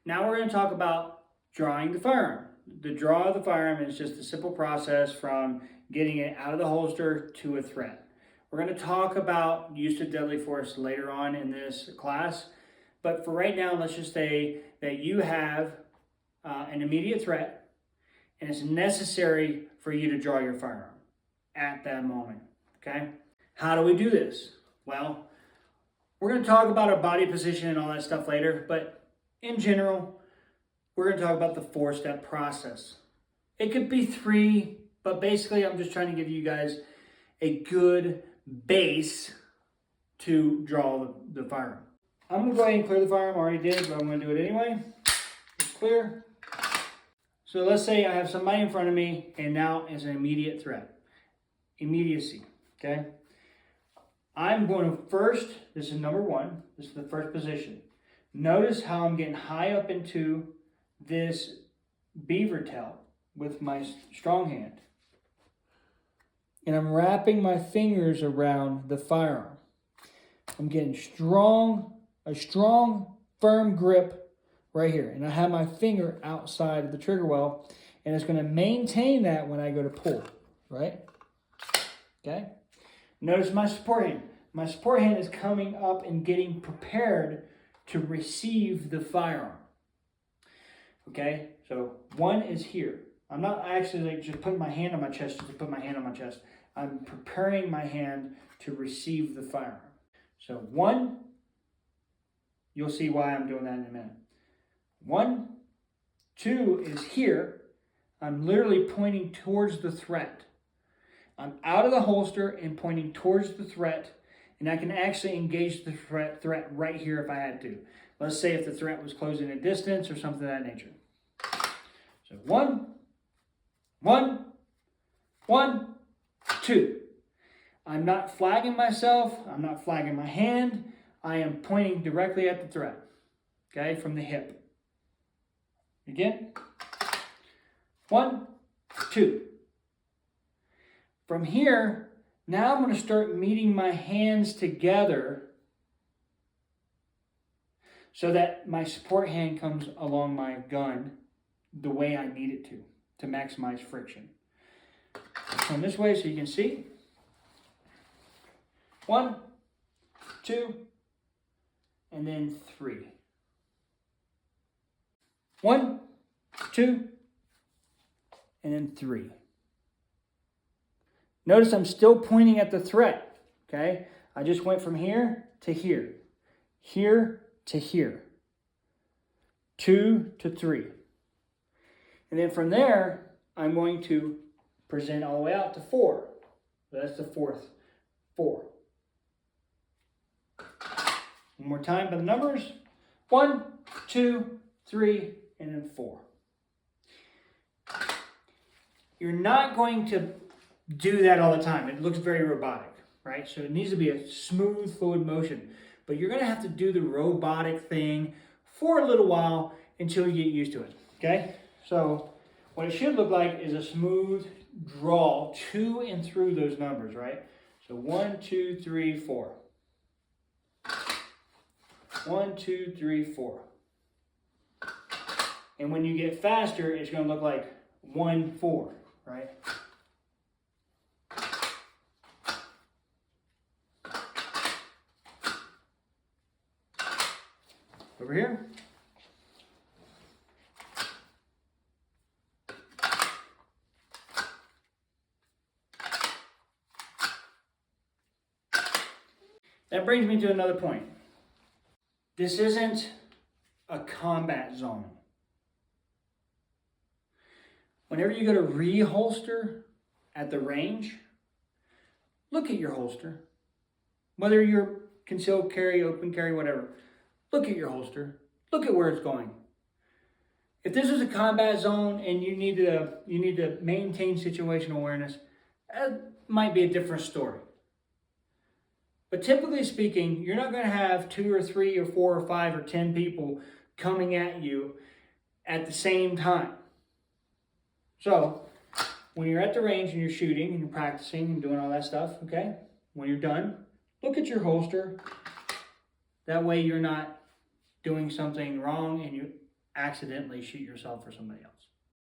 Now we're going to talk about drawing the firearm. The draw of the firearm is just a simple process from getting it out of the holster to a threat. We're going to talk about use of deadly force later on in this class, but for right now, let's just say that you have an immediate threat and it's necessary for you to draw your firearm at that moment, okay? How do we do this? Well, we're going to talk about our body position and all that stuff later, but in general, we're going to talk about the 4-step process. It could be 3, but basically I'm just trying to give you guys a good base to draw the firearm. I'm going to go ahead and clear the firearm. I already did, but I'm going to do it anyway. It's clear. So let's say I have somebody in front of me and now it's an immediate threat. Immediacy, okay? I'm going to first, this is number 1, this is the first position. Notice how I'm getting high up into this beaver tail with my strong hand. And I'm wrapping my fingers around the firearm. I'm getting a strong, firm grip right here. And I have my finger outside of the trigger well, and it's going to maintain that when I go to pull, right? Okay? Notice my support hand. My support hand is coming up and getting prepared to receive the firearm. Okay? So 1 is here. I'm not actually like just putting my hand on my chest just to put my hand on my chest. I'm preparing my hand to receive the firearm. So 1, you'll see why I'm doing that in a minute. 1, 2 is here. I'm literally pointing towards the threat. I'm out of the holster and pointing towards the threat, and I can actually engage the threat right here if I had to. Let's say if the threat was closing a distance or something of that nature. So 1, 1, 1, 2. I'm not flagging myself. I'm not flagging my hand. I am pointing directly at the threat, okay, from the hip. Again. 1, 2. From here, now I'm going to start meeting my hands together so that my support hand comes along my gun the way I need it to maximize friction. Come this way so you can see. 1, 2, and then 3. 1, 2, and then 3. Notice I'm still pointing at the threat, okay? I just went from here to here, here to here, 2 to 3. And then from there, I'm going to present all the way out to 4. That's the 4th, 4. One more time by the numbers. 1, 2, 3, and then 4. You're not going to do that all the time. It looks very robotic, right? So it needs to be a smooth, fluid motion. But you're going to have to do the robotic thing for a little while until you get used to it, okay? So what it should look like is a smooth draw to and through those numbers, right? So 1, 2, 3, 4. 1, 2, 3, 4. And when you get faster, it's going to look like 1, 4, right? Over here. That brings me to another point. This isn't a combat zone. Whenever you go to reholster at the range, look at your holster. Whether you're concealed carry, open carry, whatever, look at your holster. Look at where it's going. If this is a combat zone and you need to maintain situational awareness, that might be a different story. But typically speaking, you're not going to have 2 or 3 or 4 or 5 or 10 people coming at you at the same time. So when you're at the range and you're shooting and you're practicing and doing all that stuff, okay, when you're done, look at your holster. That way you're not doing something wrong and accidentally shoot yourself or somebody else.